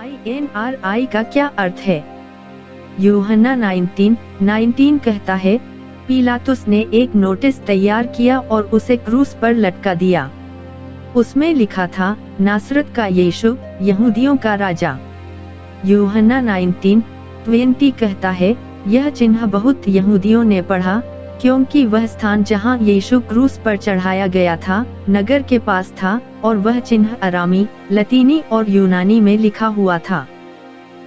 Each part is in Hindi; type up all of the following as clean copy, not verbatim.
INRI का क्या अर्थ है? यूहन्ना 19:19 कहता है, पिलातुस ने एक नोटिस तैयार किया और उसे क्रूस पर लटका दिया। उसमें लिखा था, नासरत का यीशु, यहूदियों का राजा। यूहन्ना 19:20 कहता है, यह चिन्ह बहुत यहूदियों ने पढ़ा, क्योंकि वह स्थान जहां यीशु क्रूस पर चढ़ाया गया था, नगर के पास था, और वह चिन्ह अरामी, लतीनी और यूनानी में लिखा हुआ था।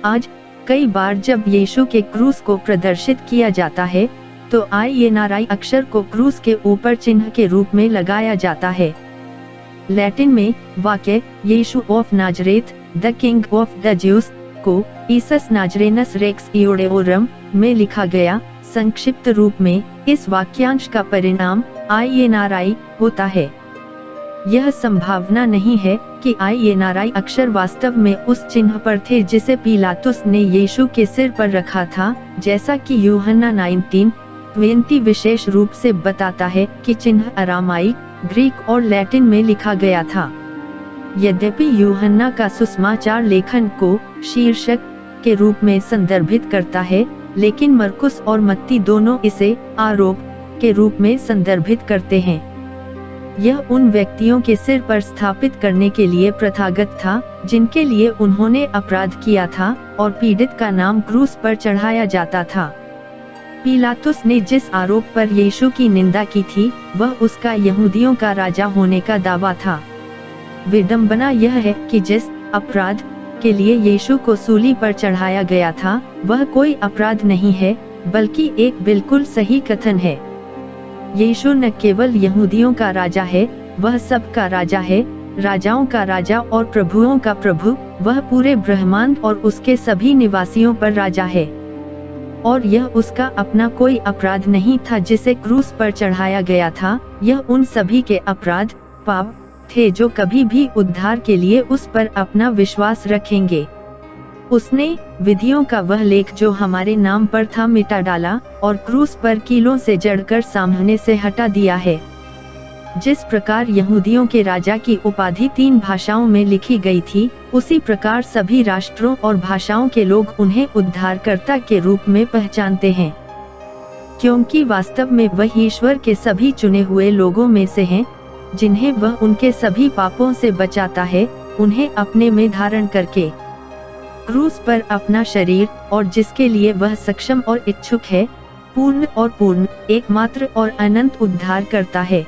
आज कई बार जब यीशु के क्रूस को प्रदर्शित किया जाता है, तो INRI अक्षर को क्रूस के ऊपर चिन्ह के रूप में लगाया जाता है। लैटिन में वाक्य Yeshu of Nazareth, the king of the Jews को ईसस नाजरेनस रेक्स इयोडेओरम में लिखा गया। संक्षिप्त रूप में इस वाक्यांश का परिणाम INRI होता है। यह संभावना नहीं है कि INRI अक्षर वास्तव में उस चिन्ह पर थे जिसे पिलातुस ने यीशु के सिर पर रखा था, जैसा कि यूहन्ना 19:20 विशेष रूप से बताता है कि चिन्ह अरामाई, ग्रीक और लैटिन में लिखा गया था। यद्यपि यूहन्ना का सुसमाचार लेखन को शीर्षक के रूप में संदर्भित करता है, लेकिन मरकुस और मत्ती दोनों इसे आरोप के रूप में संदर्भित करते हैं। यह उन व्यक्तियों के सिर पर स्थापित करने के लिए प्रथागत था, जिनके लिए उन्होंने अपराध किया था, और पीड़ित का नाम क्रूस पर चढ़ाया जाता था। पिलातुस ने जिस आरोप पर यीशु की निंदा की थी, वह उसका यहूदियों का राजा होने का दावा था। विडंबना यह है कि जिस अपराध के लिए यीशु को सूली पर चढ़ाया गया था, वह कोई अपराध नहीं है, बल्कि एक बिल्कुल सही कथन है। यीशु न केवल यहूदियों का राजा है, वह सबका राजा है, राजाओं का राजा और प्रभुओं का प्रभु। वह पूरे ब्रह्मांड और उसके सभी निवासियों पर राजा है, और यह उसका अपना कोई अपराध नहीं था जिसे क्रूस पर चढ़ाया गया था। यह उन सभी के अपराध, पाप थे जो कभी भी उद्धार के लिए उस पर अपना विश्वास रखेंगे। उसने विधियों का वह लेख जो हमारे नाम पर था मिटा डाला, और क्रूस पर कीलों से जड़कर सामने से हटा दिया है। जिस प्रकार यहूदियों के राजा की उपाधि 3 भाषाओं में लिखी गई थी, उसी प्रकार सभी राष्ट्रों और भाषाओं के लोग उन्हें उद्धारकर्ता के रूप में पहचानते हैं, क्योंकि वास्तव में वह ईश्वर के सभी चुने हुए लोगों में से हैं, जिन्हें वह उनके सभी पापों से बचाता है, उन्हें अपने में धारण करके क्रूस पर अपना शरीर, और जिसके लिए वह सक्षम और इच्छुक है, पूर्ण और पूर्ण, एकमात्र और अनंत उद्धार करता है।